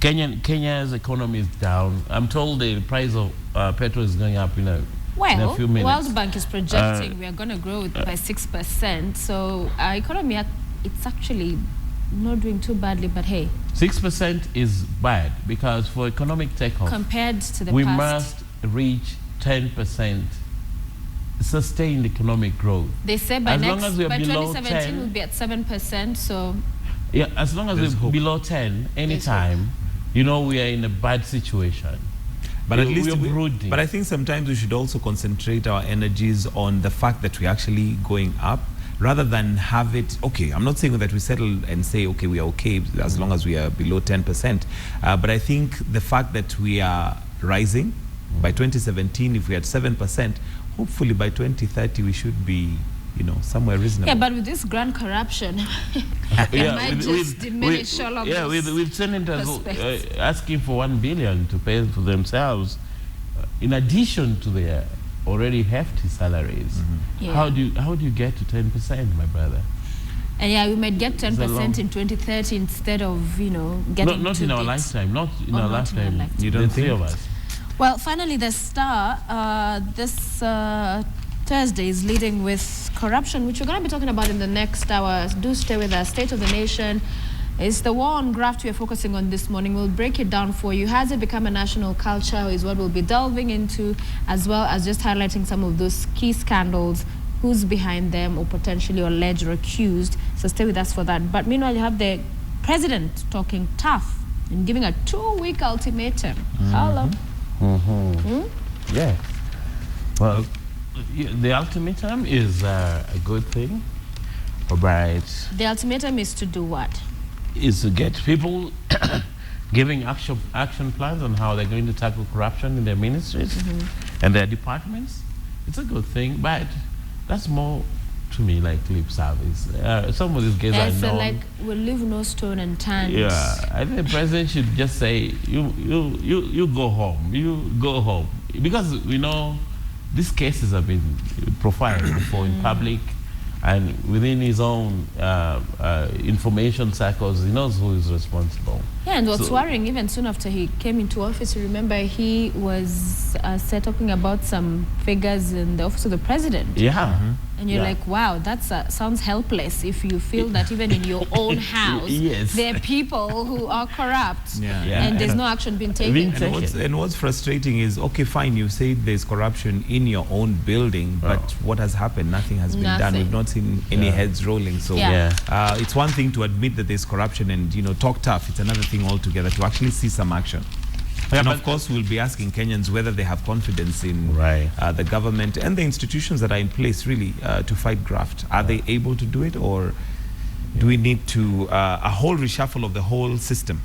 Kenya's economy is down. I'm told the price of petrol is going up in a few minutes. World Bank is projecting we are going to grow by 6%. So our economy, it's actually not doing too badly, but hey. 6% is bad because for economic takeoff, compared to the we past, must reach 10% sustained economic growth. They say by 2017 we'll be at 7%. So yeah, as long as we're below 10 anytime, you know, we are in a bad situation. But at least but I think sometimes we should also concentrate our energies on the fact that we're actually going up, rather than have it, okay, I'm not saying that we settle and say, okay, we are okay as long as we are below 10%. But I think the fact that we are rising, by 2017, if we had 7%, hopefully by 2030 we should be, you know, somewhere reasonable. Yeah, but with this grand corruption, it might just diminish all of this. With senators asking for 1 billion to pay for themselves, in addition to their already hefty salaries. How do you get to 10%, my brother? And yeah, we might get 10% in 2030 instead of, you know, getting not in our lifetime. Not in our lifetime. You don't think? The three of us. Well, finally, the Star this Thursday is leading with corruption, which we're going to be talking about in the next hour. Do stay with us. State of the Nation. It's the war on graft we're focusing on this morning. We'll break it down for you. Has it become a national culture is what we'll be delving into, as well as just highlighting some of those key scandals, who's behind them or potentially alleged or accused. So stay with us for that. But meanwhile, you have the president talking tough and giving a 2-week ultimatum. Hello. Yeah. Well, the ultimatum is a good thing, but the ultimatum is to do what? Is to get people giving action plans on how they're going to tackle corruption in their ministries and their departments. It's a good thing, but that's more to me like lip service. Some of these guys are known. Like we'll leave no stone unturned. Yeah, I think the president should just say, you go home, because we know these cases have been profiled before in public. And within his own information circles, he knows who is responsible. Yeah, and what's worrying, even soon after he came into office, you remember he was talking about some figures in the office of the president. Yeah. And you're like, wow, that sounds helpless if you feel that even in your own house, there are people who are corrupt and there's no action being taken. And what's frustrating is, okay, fine, you say there's corruption in your own building, but what has happened? Nothing has been done. We've not seen any heads rolling. So it's one thing to admit that there's corruption and, you know, talk tough. It's another thing altogether to actually see some action. And of course, we'll be asking Kenyans whether they have confidence in the government and the institutions that are in place, really, to fight graft. Are they able to do it, or do we need to a whole reshuffle of the whole system?